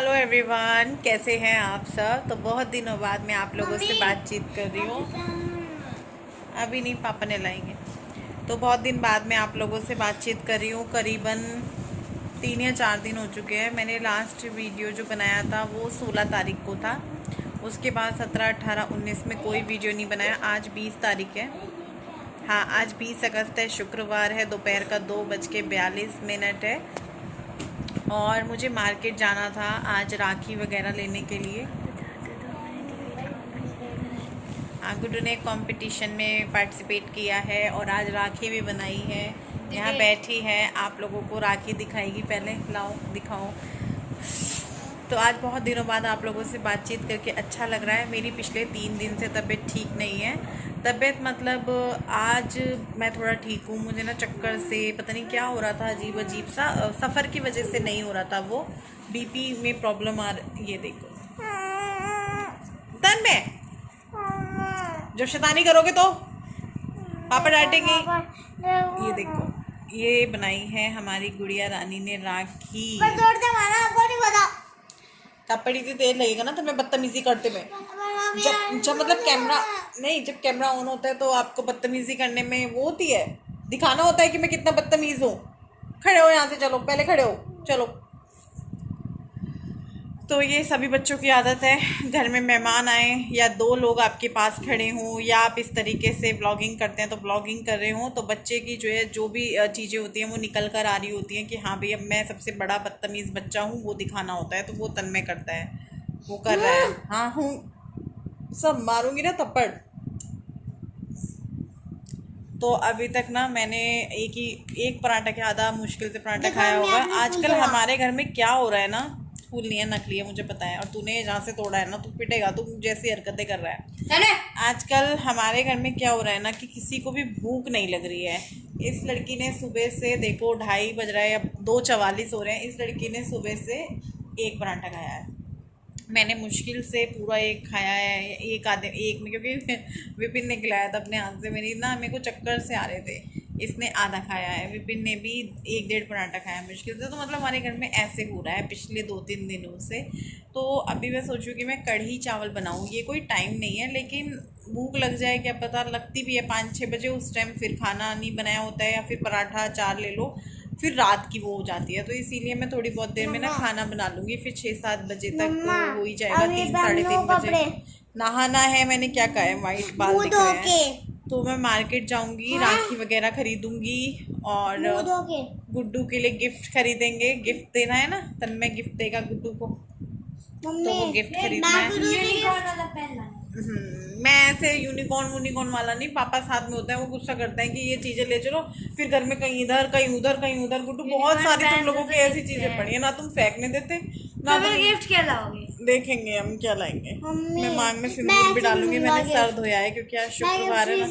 Hello everyone, कैसे हैं आप सब। तो बहुत दिनों बाद मैं आप लोगों से बातचीत कर रही हूँ। अभी नहीं, पापा ने लाएंगे। तो बहुत दिन बाद मैं आप लोगों से बातचीत कर रही हूँ। करीबन 3 या 4 दिन हो चुके हैं। मैंने लास्ट वीडियो जो बनाया था वो 16 तारीख को था। उसके बाद 17, 18, 19 में कोई वीडियो नहीं बनाया। आज 20 तारीख है। हाँ, आज 20 अगस्त है, शुक्रवार है। दोपहर का 2:42 है और मुझे मार्केट जाना था आज राखी वगैरह लेने के लिए। गुड्डू ने कंपटीशन में पार्टिसिपेट किया है और आज राखी भी बनाई है। यहाँ बैठी है, आप लोगों को राखी दिखाएगी। पहले लाओ, दिखाओ। तो आज बहुत दिनों बाद आप लोगों से बातचीत करके अच्छा लग रहा है। मेरी पिछले 3 दिन से तबीयत ठीक नहीं है। तबीयत मतलब आज मैं थोड़ा ठीक हूँ। मुझे ना चक्कर से पता नहीं क्या हो रहा था, अजीब अजीब सा। सफ़र की वजह से नहीं हो रहा था, वो बीपी में प्रॉब्लम आ रही। ये देखो तन में, जब शैतानी करोगे तो पापा डांटेंगे। ये देखो, ये बनाई है हमारी गुड़िया रानी ने राखी। थप्पड़ी से तेल लगेगा ना, तो मैं बदतमीजी करते में। जब मतलब कैमरा नहीं, जब कैमरा ऑन होता है तो आपको बदतमीजी करने में वो होती है, दिखाना होता है कि मैं कितना बदतमीज हूँ। खड़े हो यहाँ से, चलो पहले खड़े हो, चलो। तो ये सभी बच्चों की आदत है, घर में मेहमान आए या 2 लोग आपके पास खड़े हों या आप इस तरीके से ब्लॉगिंग करते हैं तो ब्लॉगिंग कर रहे हों, तो बच्चे की जो है जो भी चीज़ें होती हैं वो निकल कर आ रही होती हैं कि हाँ भाई अब मैं सबसे बड़ा बदतमीज़ बच्चा हूँ, वो दिखाना होता है। तो वो तन्मय करता है, वो कर रहा है। हाँ हूँ, सब मारूंगी ना थप्पड़। तो अभी तक ना मैंने एक पराठा के आधा मुश्किल से पराठा खाया होगा। आजकल हमारे घर में क्या हो रहा है ना, फूल नहीं है, नकली है, मुझे पता है। और तूने जहाँ से तोड़ा है ना, तू पिटेगा, तू जैसी हरकतें कर रहा है। आजकल हमारे घर में क्या हो रहा है ना कि किसी को भी भूख नहीं लग रही है। इस लड़की ने सुबह से, देखो 2:30 बज रहा है, अब 2:44 हो रहे हैं, इस लड़की ने सुबह से 1 पराठा खाया है। मैंने मुश्किल से पूरा 1 खाया है, एक में, क्योंकि विपिन ने खिलाया था अपने हाथ से। मेरे को चक्कर से आ रहे थे। इसने आधा खाया है, विपिन ने भी 1-1.5 पराठा खाया मुश्किल से। तो मतलब हमारे घर में ऐसे हो रहा है पिछले 2-3 दिनों से। तो अभी मैं सोचूं कि मैं कढ़ी चावल बनाऊँ। ये कोई टाइम नहीं है, लेकिन भूख लग जाए क्या पता, लगती भी है 5-6 बजे। उस टाइम फिर खाना नहीं बनाया होता है, या फिर पराठा 4 ले लो, फिर रात की वो हो जाती है। तो इसीलिए मैं थोड़ी बहुत देर में ना खाना बना लूँगी, फिर 6-7 बजे तक हो ही जाएगा। 3-3:30 बजे नहाना है। मैंने क्या कहा है, वाइट बाल दिख रहे हैं। तो मैं मार्केट जाऊंगी, राखी वगैरह खरीदूंगी और गुड्डू के लिए गिफ्ट खरीदेंगे। गिफ्ट देना है ना, तन्मय गिफ्ट देगा गुड्डू को, तो वो गिफ्ट खरीदना है। मैं ऐसे यूनिकॉर्न वाला नहीं, पापा साथ में होता है, वो गुस्सा करता है कि ये चीजें ले चलो, फिर घर में कहीं इधर कहीं उधर कहीं उधर। गुड्डू बहुत सारी तुम लोगों की ऐसी चीजें पड़ी है ना, तुम फेंकने देते ना। तो गिफ्ट क्या लाओगे? देखेंगे हम क्या लाएंगे। मैं मांग में सिंदूर भी डालूंगी। मैंने सर धोया है क्योंकि आज शुक्रवार है ना।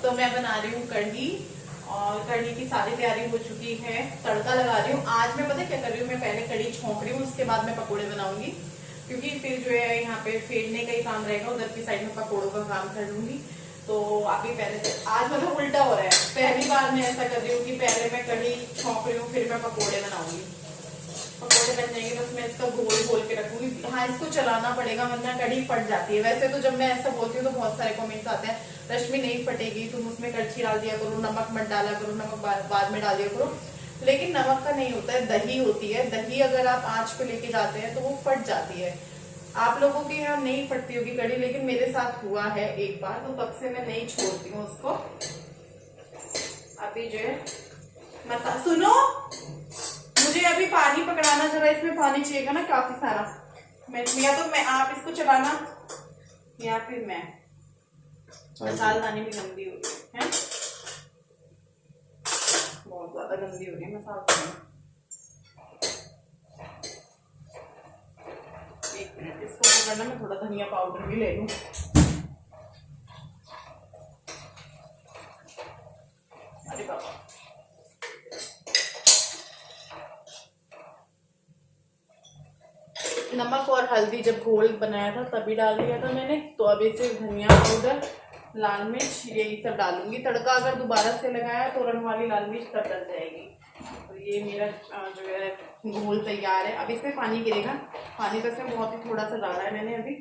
तो मैं बना रही हूँ कढ़ी, और कढ़ी की सारी तैयारी हो चुकी है। तड़का लगा रही हूँ। आज मैं पता क्या कर रही हूँ, मैं पहले कढ़ी छोंक रही हूँ, उसके बाद मैं पकोड़े बनाऊंगी। क्योंकि फिर जो है यहाँ पे फेरने का ही काम रहेगा, उधर की साइड में पकोड़ों का काम कर लूंगी। तो अभी पहले आज मतलब उल्टा हो रहा है। पहली बार मैं ऐसा कर रही हूँ कि पहले मैं कढ़ी छोंक रही हूँ, फिर मैं पकोड़े बनाऊंगी। पकोड़े बन जाएंगे, बस मैं इसका घोल के रखूंगी। हाँ, इसको चलाना पड़ेगा वरना कढ़ी फट जाती है। वैसे तो जब मैं ऐसा बोलती हूँ तो बहुत सारे कमेंट्स आते हैं, रश्मि नहीं फटेगी, तुम उसमें कड़छी डाल दिया करो, नमक मत डाला करो, नमक बाद में डाल दिया करो। लेकिन नमक का नहीं होता है, दही होती है। दही अगर आप आँच पे लेके जाते हैं तो वो फट जाती है। आप लोगों के यहाँ नहीं फटती होगी कड़ी, लेकिन मेरे साथ हुआ है एक बार, तो तब से मैं नहीं छोड़ती हूँ उसको। अभी जो है सुनो, मुझे अभी पानी पकड़ाना, जरा इसमें पानी चाहिएगा ना काफी सारा। या तो मैं, आप इसको चलाना या फिर मैं। मसालदानी भी गंदी हो रही है, बहुत ज्यादा गंदी हो रही है मसालदानी। एक मिनट, इसको पकड़ना, मैं थोड़ा धनिया पाउडर भी ले लूं। अरे बाबा, नमक और हल्दी जब घोल बनाया था तभी डाल दिया था मैंने, तो अब इसे धनिया पाउडर, लाल मिर्च, यही सब डालूंगी। तड़का अगर दोबारा से लगाया तो रंग वाली लाल मिर्च तब डल जाएगी। तो ये मेरा जो है घोल तैयार है। अब इसमें पानी गिरेगा, पानी तो इसमें बहुत ही थोड़ा सा डाला है मैंने अभी।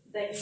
दही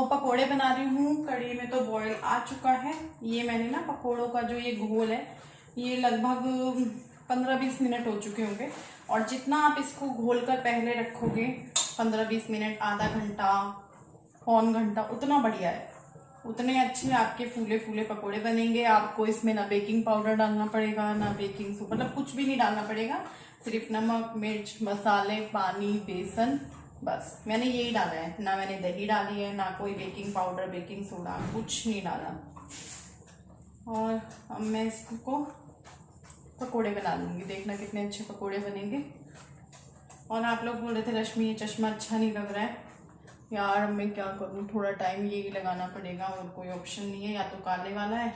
पकोड़े बना रही हूँ। कढ़ी में तो बॉईल आ चुका है। ये मैंने ना पकोड़ों का जो ये घोल है, ये लगभग 15-20 मिनट हो चुके होंगे। और जितना आप इसको घोल कर पहले रखोगे 15-20 मिनट, आधा घंटा, पौन घंटा, उतना बढ़िया है, उतने अच्छे आपके फूले फूले पकोड़े बनेंगे। आपको इसमें ना बेकिंग पाउडर डालना पड़ेगा, ना बेकिंग सोडा, मतलब कुछ भी नहीं डालना पड़ेगा। सिर्फ नमक, मिर्च, मसाले, पानी, बेसन, बस मैंने यही डाला है। ना मैंने दही डाली है, ना कोई बेकिंग पाउडर, बेकिंग सोडा, कुछ नहीं डाला। और अब मैं इसको पकोड़े बना लूँगी, देखना कितने अच्छे पकोड़े बनेंगे। और आप लोग बोल रहे थे रश्मि ये चश्मा अच्छा नहीं लग रहा है। यार मैं क्या करूँ, थोड़ा टाइम यही लगाना पड़ेगा, और कोई ऑप्शन नहीं है। या तो काले वाला है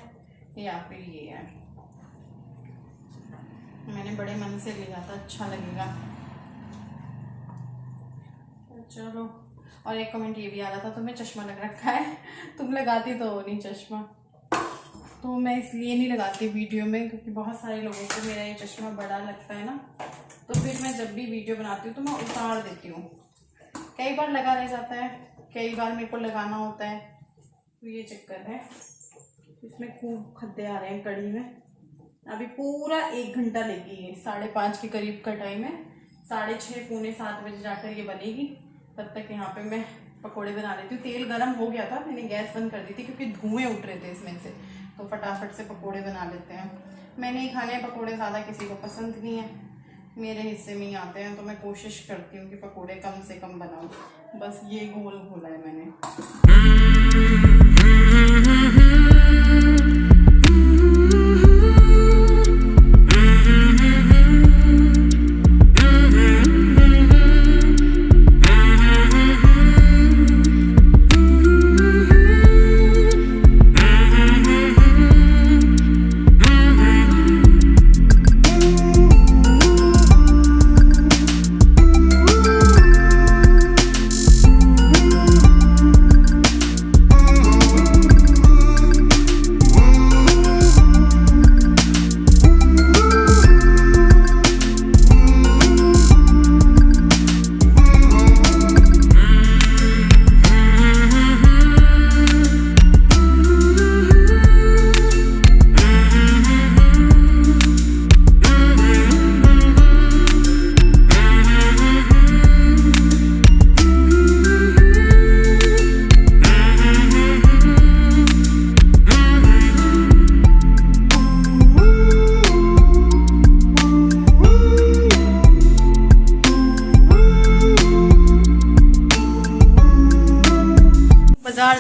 या फिर ये है। मैंने बड़े मन से लिया था, अच्छा लगेगा। चलो, और एक कमेंट ये भी आ रहा था तुम्हें चश्मा लग रखा है, तुम लगाती तो हो नहीं चश्मा। तो मैं इसलिए नहीं लगाती वीडियो में, क्योंकि बहुत सारे लोगों को मेरा ये चश्मा बड़ा लगता है ना, तो फिर मैं जब भी वीडियो बनाती हूँ तो मैं उतार देती हूँ। कई बार लगा रह जाता है, कई बार मेरे को लगाना होता है, तो ये चक्कर है। इसमें खूब खद्दे आ रहे हैं कढ़ी में। अभी पूरा 1 घंटा लेगी, ये 5:30 के करीब का टाइम है। 6:30 पौने 7 बजे जाकर ये बनेगी। तब तक यहाँ पे मैं पकोड़े बना लेती हूँ। तेल गरम हो गया था, मैंने गैस बंद कर दी थी क्योंकि धुएं उठ रहे थे इसमें से, तो फटाफट से पकोड़े बना लेते हैं। मैंने ही खाने पकोड़े, ज़्यादा किसी को पसंद नहीं है, मेरे हिस्से में ही आते हैं, तो मैं कोशिश करती हूँ कि पकोड़े कम से कम बनाऊँ। बस ये घोल घोला है मैंने।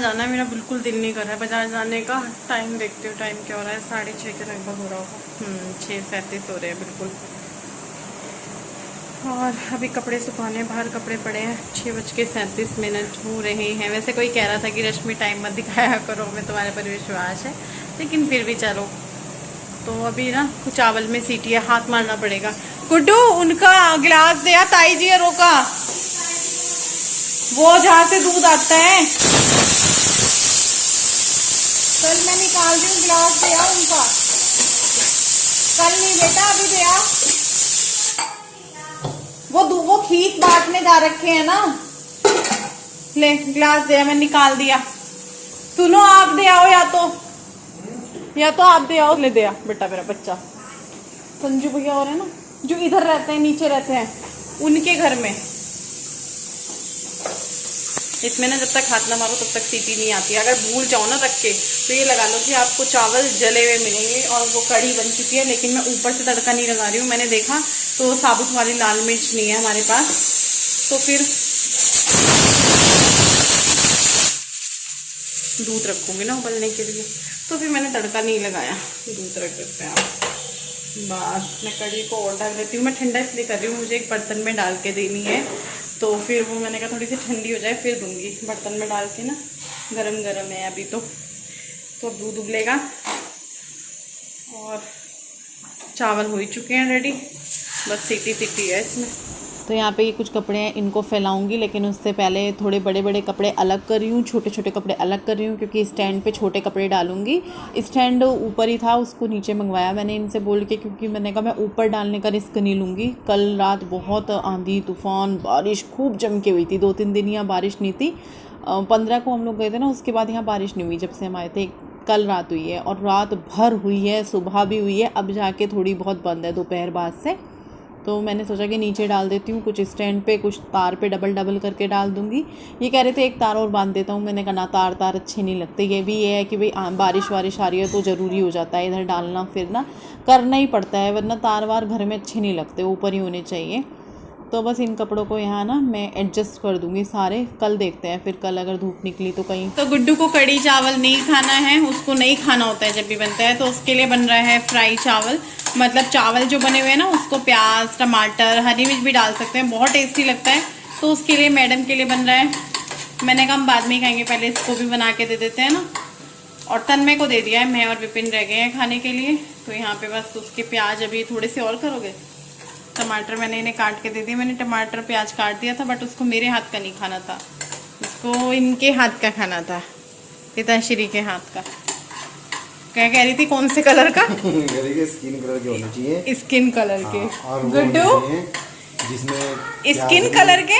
जाना है, मेरा बिल्कुल दिल नहीं कर रहा है बाजार जाने का। टाइम देखते हो, टाइम क्या हो रहा है, 6:30 के लगभग हो रहा होगा। 6:37 हो रहे हैं बिल्कुल। और अभी कपड़े सुखाने बाहर कपड़े पड़े हैं। 6:37 हो रहे हैं। वैसे कोई कह रहा था कि रश्मि टाइम मत दिखाया करो, हमें तुम्हारे पर विश्वास है, लेकिन फिर भी चलो। तो अभी ना कुछ चावल में सीटी है, हाथ मारना पड़ेगा। गुड्डू उनका गिलास दिया, ताई जी रोका, वो जहाँ से दूध आता है। कल मैं निकाल दी हूँ, गिलास दिया उनका। कल नहीं बेटा, अभी दिया। वो खीस बांटने जा रखे हैं ना। ले गिलास दिया, मैं निकाल दिया। सुनो आप दे आओ, या तो आप दे आओ। ले दिया बेटा मेरा बच्चा। संजू भैया और है ना जो इधर रहते हैं, नीचे रहते हैं, उनके घर में। इसमें ना जब तक हाथ ना मारो तब तक सीटी नहीं आती। अगर भूल जाओ ना रख के तो ये लगा लो कि आपको चावल जले हुए मिलेंगे। और वो कढ़ी बन चुकी है, लेकिन मैं ऊपर से तड़का नहीं लगा रही हूँ। मैंने देखा तो साबुत वाली लाल मिर्च नहीं है हमारे पास, तो फिर दूध रखूँगी ना उबलने के लिए, तो फिर मैंने तड़का नहीं लगाया। दूध रख देते हैं आप। बस मैं कढ़ी को और डाल देती हूँ। मैं ठंडा इसलिए कर रही हूँ, मुझे एक बर्तन में डाल के देनी है, तो फिर वो मैंने कहा थोड़ी सी ठंडी हो जाए फिर दूंगी। बर्तन में डाल के ना, गरम गरम है अभी तो अब दूध उबलेगा। और चावल हो ही चुके हैं रेडी, बस सीटी है इसमें। तो यहाँ पे ये कुछ कपड़े हैं, इनको फैलाऊंगी, लेकिन उससे पहले थोड़े बड़े बड़े कपड़े अलग कर रही हूँ, छोटे छोटे कपड़े अलग कर रही हूँ, क्योंकि स्टैंड पे छोटे कपड़े डालूंगी। स्टैंड ऊपर ही था, उसको नीचे मंगवाया मैंने इनसे बोल के, क्योंकि मैंने कहा मैं ऊपर डालने का रिस्क नहीं लूँगी। कल रात बहुत आंधी तूफान बारिश खूब जम के हुई थी। 2-3 दिन यहाँ बारिश नहीं थी। 15 को हम लोग गए थे ना, उसके बाद यहाँ बारिश नहीं हुई जब से हम आए थे। कल रात हुई है और रात भर हुई है, सुबह भी हुई है, अब जाके थोड़ी बहुत बंद है दोपहर बाद से। तो मैंने सोचा कि नीचे डाल देती हूँ, कुछ स्टैंड पे कुछ तार पे डबल करके डाल दूँगी। ये कह रहे थे एक तार और बांध देता हूँ, मैंने कहा ना, तार अच्छे नहीं लगते। ये भी ये है कि भाई बारिश वारिश आ रही है तो ज़रूरी हो जाता है इधर डालना, फिर ना करना ही पड़ता है, वरना तार वार घर में अच्छे नहीं लगते, ऊपर ही होने चाहिए। तो बस इन कपड़ों को यहाँ ना मैं एडजस्ट कर दूँगी सारे। कल देखते हैं, फिर कल अगर धूप निकली तो कहीं। तो गुड्डू को कड़ी चावल नहीं खाना है, उसको नहीं खाना होता है जब भी बनता है, तो उसके लिए बन रहा है फ्राई चावल। मतलब चावल जो बने हुए हैं ना, उसको प्याज टमाटर हरी मिर्च भी डाल सकते हैं, बहुत टेस्टी लगता है। तो उसके लिए मैडम के लिए बन रहा है। मैंने कहा हम बाद में ही खाएंगे, पहले इसको भी बना के दे देते हैं ना। और तन्मय को दे दिया है, मैं और विपिन रह गए हैं खाने के लिए। तो यहाँ पे बस उसके प्याज अभी थोड़े से और करोगे। टमाटर मैंने इन्हें काट के दे दिए। मैंने टमाटर प्याज काट दिया था, बट उसको मेरे हाथ का नहीं खाना था, उसको इनके हाथ का खाना था, पिताश्री के हाथ का। क्या कह रही थी, कौन से कलर का? स्किन कलर के होने चाहिए। स्किन कलर के। गुड्डू जिसमें स्किन कलर के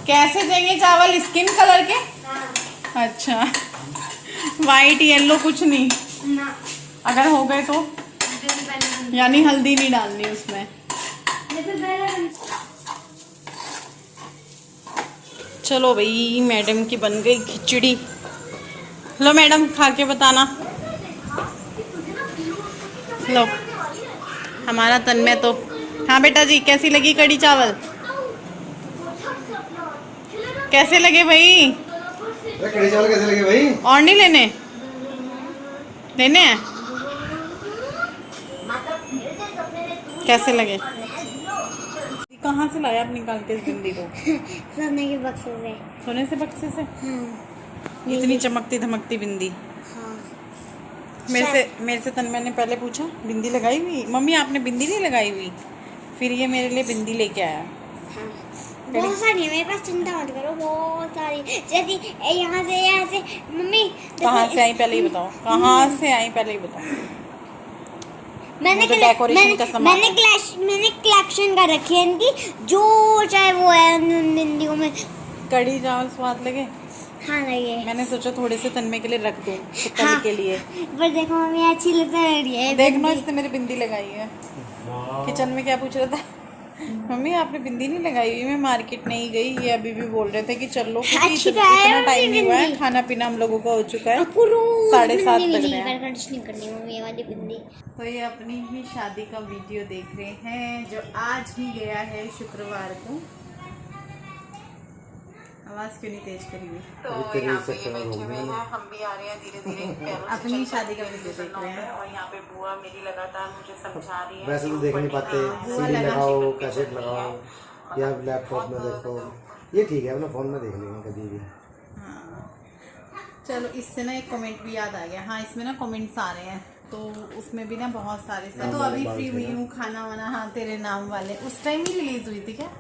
कैसे चाहिए चावल? स्किन कलर के? अच्छा, वाइट येलो कुछ नहीं ना। अगर हो गए तो यानी हल्दी नहीं डालनी उसमें। चलो भाई, मैडम की बन गई खिचड़ी। लो मैडम, खा के बताना। लो हमारा तन्मय तो। हाँ बेटा जी, कैसी लगी कड़ी चावल? कैसे लगे भाई? कड़ी चावल कैसे लगे भाई? और नहीं लेने हैं? कैसे लगे? कहाँ से लाया आप निकाल के इस बिंदी को? सोने के बक्से से। सोने से बक्से से? हाँ। इतनी चमकती धमकती बिंदी। हाँ। मेरे से तन्मय ने पहले पूछा, बिंदी लगाई हुई? मम्मी आपने बिंदी नहीं लगाई हुई? फिर ये मेरे लिए बिंदी लेके आया। हाँ। बहुत सारी है मेरे पास, चिंता मत करो, बहुत सारी। जैसे यहाँ से मम्मी। कहाँ से आई पहले ही बताओ, कहाँ से आई पहले ही बताओ। मैंने कलेक्शन कर रखी है इनकी, जो चाहे वो है उन बिंदियों में। कड़ी चावल स्वाद लगे? हाँ लगे। मैंने सोचा थोड़े से तन्मय के लिए रख दूं, तो कल हाँ, के लिए। पर देखो मम्मी अच्छी लगता है। देखना, इसने मेरी बिंदी लगाई है। किचन में क्या पूछ रहा था? मम्मी आपने बिंदी नहीं लगाई हुई? मैं मार्केट नहीं गई, ये अभी भी बोल रहे थे कि चलो, क्योंकि इतना टाइम नहीं हुआ है, खाना पीना हम लोगों का हो चुका है, 7:30 बज रहे हैं। तो ये अपनी ही शादी का वीडियो देख रहे हैं, जो आज ही गया है शुक्रवार को। आवाज़ क्यों नहीं तेज करी हुई? तो यहाँ पे ये बैठे हुए हैं, हम भी आ रहे हैं धीरे धीरे अपनी शादी का वीडियो देख रहे हैं। और यहाँ पे बुआ मेरी लगातार मुझे समझा रही है। वैसे तो देख नहीं पाते, सीडी लगाओ, कैसेट लगाओ या लैपटॉप में देखो, ये ठीक है, अपना फ़ोन में देख लेंगे कभी भी। हाँ चलो, इससे ना एक कमेंट भी याद आ गया। हाँ इसमें ना कमेंट्स आ रहे हैं, तो उसमें भी ना बहुत सारे से। तो अभी फ्री हुई हूँ, खाना वाना। हाँ तेरे नाम वाले उस टाइम ही रिलीज हुई थी क्या?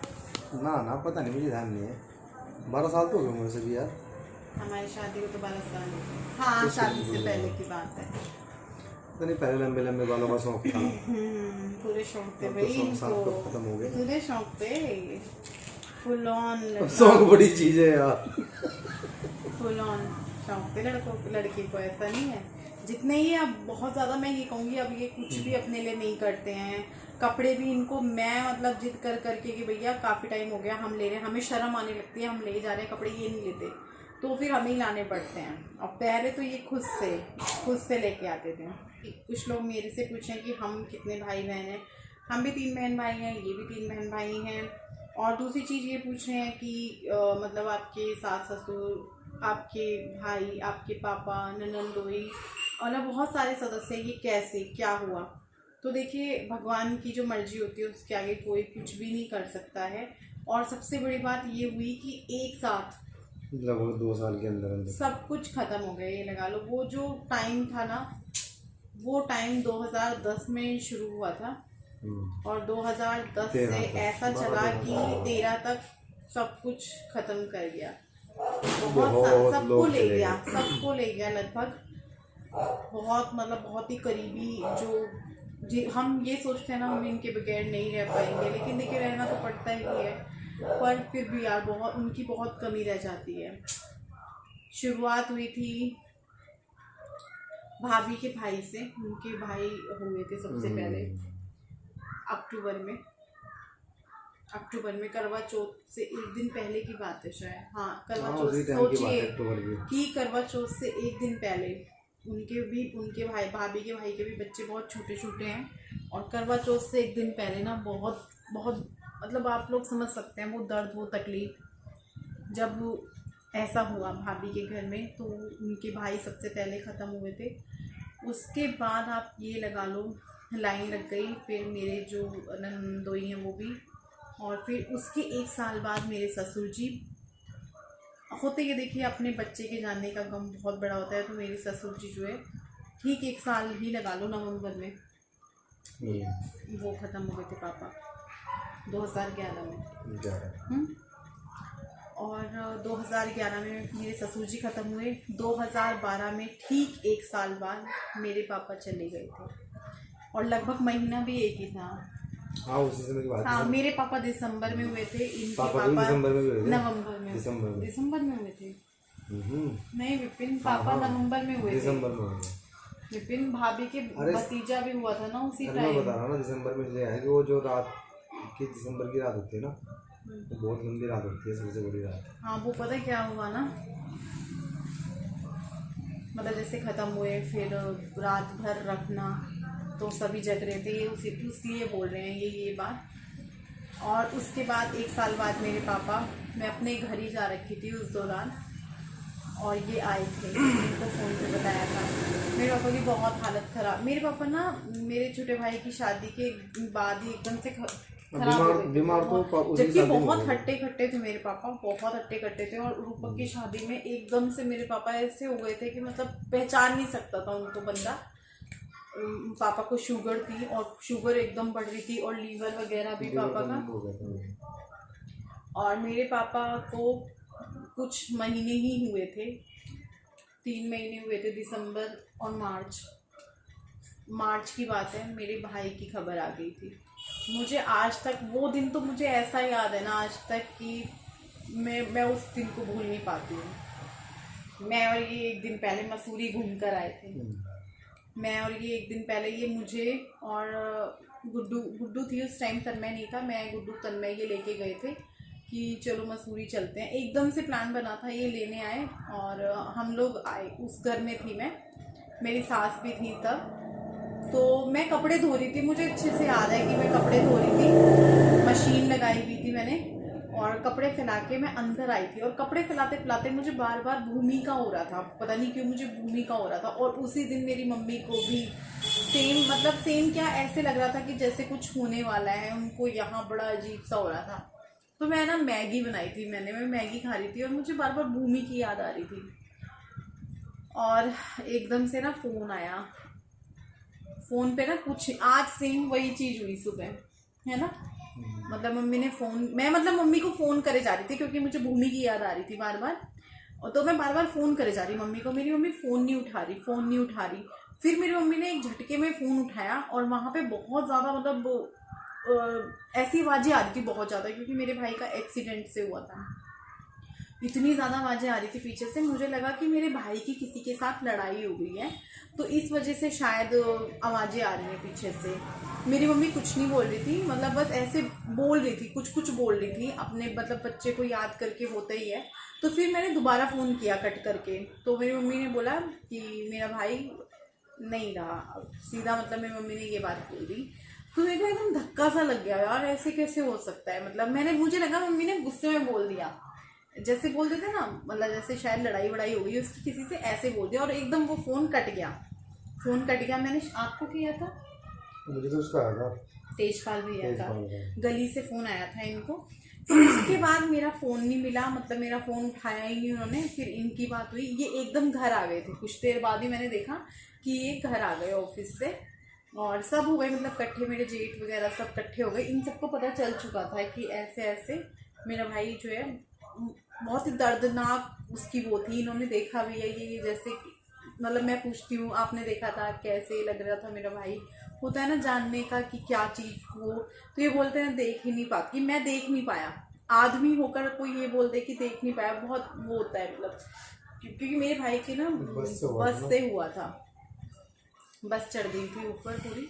ना पता नहीं, मुझे ध्यान नहीं है। 12 साल तो हो गए मुझे भी यार, हमारी शादी को तो 12 साल हो गए। हाँ शादी से पहले की बात है। तो नहीं, पहले लंबे लंबे बालों का शौक था। पूरे शौक थे अब भाई तो शौक इनको, साथ कब खत्म हो गए। पूरे शौक थे, फुल ऑन शौक बड़ी चीज है यार, फुल ऑन शौक थे लड़कों लड़की को। ऐसा नहीं है जितने ही अब बहुत ज़्यादा, मैं ये कहूँगी अब ये कुछ भी अपने लिए नहीं करते हैं। कपड़े भी इनको मैं मतलब जिद कर करके कि भैया काफ़ी टाइम हो गया हम ले रहे हैं, हमें शर्म आने लगती है, हम ले जा रहे हैं कपड़े, ये नहीं लेते, तो फिर हमें ही लाने पड़ते हैं। और पहले तो ये खुद से लेके आते थे। कुछ लोग मेरे से पूछें कि हम कितने भाई बहन हैं। हम भी 3 बहन भाई हैं, ये भी 3 बहन भाई हैं। और दूसरी चीज़ ये पूछ रहे हैं कि मतलब आपके सास ससुर, आपके भाई, आपके पापा, ननंदोई और ना बहुत सारे सदस्य, ये कैसे क्या हुआ। तो देखिए भगवान की जो मर्जी होती है उसके आगे कोई कुछ भी नहीं कर सकता है। और सबसे बड़ी बात ये हुई कि एक साथ लगभग 2 साल के अंदर सब कुछ ख़त्म हो गया। ये लगा लो वो जो टाइम था ना, वो टाइम 2010 में शुरू हुआ था और 2010 से ऐसा चला कि 13 तक सब कुछ ख़त्म कर गया। बहुत सबको ले गया लगभग। बहुत मतलब बहुत ही करीबी जो हम ये सोचते हैं ना हम इनके बगैर नहीं रह पाएंगे, लेकिन देखिए रहना तो पड़ता ही है। पर फिर भी यार बहुत उनकी बहुत कमी रह जाती है। शुरुआत हुई थी भाभी के भाई से, उनके भाई हुए थे सबसे पहले अक्टूबर में करवा चौथ से एक दिन पहले की बात है शायद। हाँ करवा चौथ, सोचिए कि करवा चौथ से एक दिन पहले उनके भाई, भाभी के भाई के भी बच्चे बहुत छोटे छोटे हैं। और करवा चौथ से एक दिन पहले ना बहुत मतलब आप लोग समझ सकते हैं वो दर्द, वो तकलीफ़ जब ऐसा हुआ भाभी के घर में। तो उनके भाई सबसे पहले ख़त्म हुए थे। उसके बाद आप ये लगा लो लाइन लग गई, फिर मेरे जो नंदोई हैं वो भी, और फिर उसके 1 साल बाद मेरे ससुर जी। होते ये देखिए अपने बच्चे के जाने का गम बहुत बड़ा होता है। तो मेरे ससुर जी जो है ठीक 1 साल ही लगा लो, नवंबर में वो ख़त्म हो गए थे पापा 2011 में। और 2011 में मेरे ससुर जी ख़त्म हुए। 2012 में ठीक 1 साल बाद मेरे पापा चले गए थे और लगभग महीना भी एक ही था। हाँ उसी समय की बात है। हाँ मेरे पापा दिसंबर में हुए थे, इनके पापा दिसंबर में हुए थे। नवंबर में दिसंबर में हुए थे। नहीं विपिन पापा नवंबर में हुए थे। दिसंबर में हुए विपिन भाभी के भतीजा भी हुआ था ना उसी टाइम। मैं बता रहा हूँ ना दिसंबर में इसलिए है कि वो जो रात की दिसंबर की रात होती है ना, तो बहुत लंबी रात होती है, सबसे बड़ी रात। हाँ वो पता क्या हुआ ना, मतलब जैसे ख़त्म हुए फिर रात भर रखना, तो सभी जग रहे थे, ये उसलिए बोल रहे हैं ये बात। और उसके बाद 1 साल बाद मेरे पापा, मैं अपने घर ही जा रखी थी उस दौरान, और ये आए थे, इनको फ़ोन पे बताया था। मेरे पापा की बहुत हालत ख़राब। मेरे पापा ना मेरे छोटे भाई की शादी के बाद ही एकदम से खराब हो गए, बीमार तो जबकि बहुत हट्टे खट्टे थे मेरे पापा, बहुत हट्टे खट्टे थे। और रूपक की शादी में एकदम से मेरे पापा ऐसे हो गए थे कि मतलब पहचान नहीं सकता था उनको बंदा। पापा को शुगर थी और शुगर एकदम बढ़ रही थी और लीवर वगैरह भी पापा का। और मेरे पापा को कुछ महीने ही हुए थे, 3 महीने हुए थे, दिसंबर और मार्च की बात है। मेरे भाई की खबर आ गई थी। मुझे आज तक वो दिन तो मुझे ऐसा याद है ना आज तक कि मैं उस दिन को भूल नहीं पाती हूँ। मैं और ये एक दिन पहले मसूरी घूम कर आए थे। मैं और ये एक दिन पहले ये मुझे और गुड्डू थी उस टाइम, तन्मय नहीं था, मैं गुड्डू तन्मय ये लेके गए थे कि चलो मसूरी चलते हैं। एकदम से प्लान बना था, ये लेने आए और हम लोग आए। उस घर में थी मैं, मेरी सास भी थी तब। तो मैं कपड़े धो रही थी, मुझे अच्छे से याद है कि मैं कपड़े धो रही थी, मशीन लगाई हुई थी मैंने। और कपड़े फैला के मैं अंदर आई थी, और कपड़े फैलाते फैलाते मुझे बार बार भूमिका हो रहा था, पता नहीं क्यों मुझे भूमिका हो रहा था। और उसी दिन मेरी मम्मी को भी सेम, मतलब सेम क्या, ऐसे लग रहा था कि जैसे कुछ होने वाला है, उनको यहाँ बड़ा अजीब सा हो रहा था। तो मैं ना मैगी बनाई थी, मैं मैगी खा रही थी और मुझे बार बार भूमि की याद आ रही थी। और एकदम से ना फ़ोन आया, फ़ोन पे ना कुछ आज सेम वही चीज़ हुई सुबह, है ना। मतलब मम्मी ने फ़ोन, मैं मतलब मम्मी को फ़ोन करे जा रही थी क्योंकि मुझे भूमि की याद आ रही थी बार बार, और तो मैं बार बार फ़ोन करे जा रही मम्मी को, मेरी मम्मी फ़ोन नहीं उठा रही। फिर मेरी मम्मी ने एक झटके में फ़ोन उठाया और वहाँ पे बहुत ज़्यादा मतलब ऐसी आवाज़ें आ रही थी बहुत ज़्यादा, क्योंकि मेरे भाई का एक्सीडेंट से हुआ था। इतनी ज़्यादा आवाज़ें आ रही थी पीछे से, मुझे लगा कि मेरे भाई की किसी के साथ लड़ाई हो गई है, तो इस वजह से शायद आवाज़ें आ रही हैं पीछे से। मेरी मम्मी कुछ नहीं बोल रही थी, मतलब बस ऐसे बोल रही थी, कुछ बोल रही थी अपने, मतलब बच्चे को याद करके, होता ही है। तो फिर मैंने दोबारा फ़ोन किया कट करके, तो मेरी मम्मी ने बोला कि मेरा भाई नहीं रहा, सीधा मतलब मेरी मम्मी ने ये बात बोल दी। तो मेरे को एकदम धक्का सा लग गया, यार ऐसे कैसे हो सकता है। मतलब मुझे लगा मम्मी ने गुस्से में बोल दिया, जैसे बोल देते ना, मतलब जैसे शायद लड़ाई वड़ाई हो गई उसकी किसी से, ऐसे बोल दिया। और एकदम वो फ़ोन कट गया। मैंने आपको किया था, मुझे तो उसका आया, तेजपाल भैया का, गली से फ़ोन आया था इनको। तो उसके बाद मेरा फ़ोन नहीं मिला, मतलब मेरा फ़ोन उठाया ही नहीं उन्होंने। फिर इनकी बात हुई, ये एकदम घर आ गए थे, कुछ देर बाद ही मैंने देखा कि ये घर आ गए ऑफिस से, और सब हो गए, मतलब इकट्ठे, मेरे जेठ वगैरह सब इकट्ठे हो गए। इन सबको पता चल चुका था कि ऐसे ऐसे मेरा भाई जो है, बहुत ही दर्दनाक उसकी वो थी। इन्होंने देखा भी है ये, जैसे कि मतलब मैं पूछती हूँ, आपने देखा था, कैसे लग रहा था मेरा भाई, होता है ना जानने का कि क्या चीज़ वो। तो ये बोलते हैं देख ही नहीं पाती, मैं देख नहीं पाया। आदमी होकर कोई ये बोल दे कि देख नहीं पाया, बहुत वो होता है, मतलब क्योंकि मेरे भाई के ना बस से हुआ था, बस चढ़ गई थी ऊपर पूरी।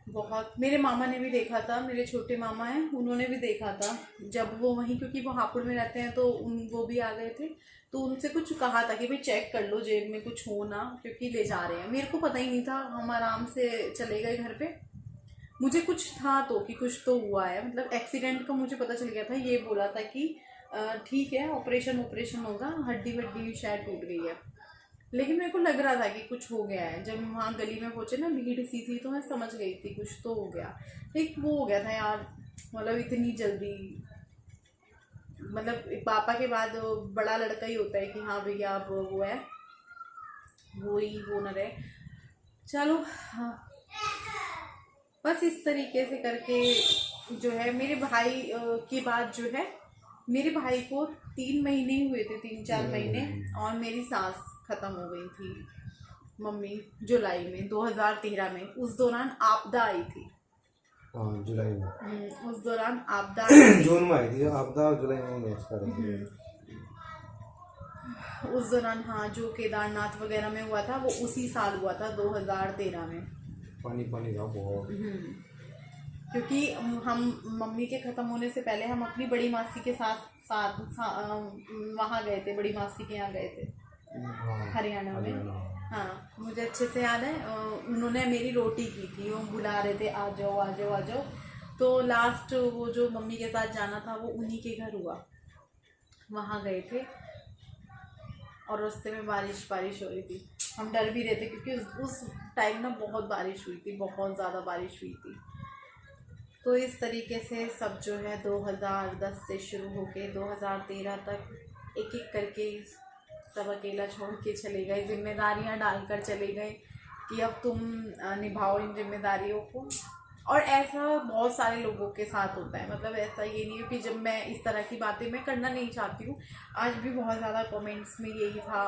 बहुत, मेरे मामा ने भी देखा था, मेरे छोटे मामा हैं, उन्होंने भी देखा था जब वो वहीं, क्योंकि वो हापुड़ में रहते हैं, तो वो भी आ गए थे। तो उनसे कुछ कहा था कि भाई चेक कर लो जेब में कुछ हो ना, क्योंकि ले जा रहे हैं। मेरे को पता ही नहीं था, हम आराम से चले गए घर पे। मुझे कुछ था तो कि कुछ तो हुआ है, मतलब एक्सीडेंट का मुझे पता चल गया था। ये बोला था कि ठीक है, ऑपरेशन होगा, हड्डी वड्डी शायद टूट गई है। लेकिन मेरे को लग रहा था कि कुछ हो गया है। जब वहाँ गली में पहुँचे ना, भीड़ सी थी, तो मैं समझ गई थी कुछ तो हो गया। एक वो हो गया था यार, मतलब इतनी जल्दी, मतलब एक पापा के बाद बड़ा लड़का ही होता है कि हाँ भैया अब वो है, वो ही वो न रहे। चलो हाँ, बस इस तरीके से करके जो है मेरे भाई के बाद जो है, मेरे भाई को 3 महीने ही हुए थे, 3-4 महीने, और मेरी सांस खत्म हो गई थी मम्मी जुलाई में 2013 में। उस दौरान आपदा आई थी। हाँ, जुलाई में। उस दौरान आपदा जून में आई थी आपदा, और जुलाई में एक्सपायर हो गई। उस दौरान हाँ, जो केदारनाथ वगैरह में हुआ था वो उसी साल हुआ था, 2013 में। पानी था बहुत। क्योंकि हम मम्मी के ख़त्म होने से पहले हम अपनी बड़ी मासी के साथ वहाँ गए थे, बड़ी मासी के यहाँ गए थे, हरियाणा में। हाँ, मुझे अच्छे से याद है। उन्होंने मेरी रोटी की थी, वो बुला रहे थे आ जाओ। तो लास्ट वो जो मम्मी के साथ जाना था वो उन्हीं के घर हुआ, वहाँ गए थे। और रास्ते में बारिश हो रही थी, हम डर भी रहे थे क्योंकि उस टाइम ना बहुत बारिश हुई थी, बहुत ज़्यादा बारिश हुई थी। तो इस तरीके से सब जो है 2010 से शुरू होके 2013 तक एक एक करके सब अकेला छोड़ के चले गए, जिम्मेदारियां डालकर चले गए कि अब तुम निभाओ इन जिम्मेदारियों को। और ऐसा बहुत सारे लोगों के साथ होता है, मतलब ऐसा ये नहीं है कि जब मैं इस तरह की बातें मैं करना नहीं चाहती हूँ। आज भी बहुत ज़्यादा कमेंट्स में यही था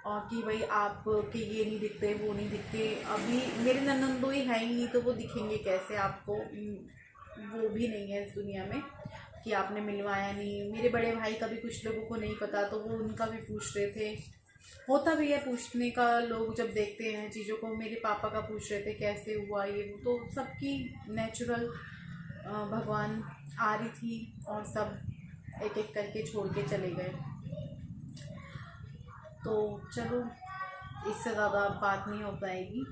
कि भाई आप के ये नहीं दिखते, वो नहीं दिखते। अभी मेरे ननंदोई है ही नहीं, तो वो दिखेंगे कैसे आपको, वो भी नहीं है इस दुनिया में कि आपने मिलवाया नहीं। मेरे बड़े भाई का भी कुछ लोगों को नहीं पता, तो वो उनका भी पूछ रहे थे। होता भी है पूछने का, लोग जब देखते हैं चीज़ों को। मेरे पापा का पूछ रहे थे कैसे हुआ ये वो, तो सबकी नेचुरल भगवान आ रही थी और सब एक एक करके छोड़ के चले गए। तो चलो, इससे ज़्यादा बात नहीं हो पाएगी।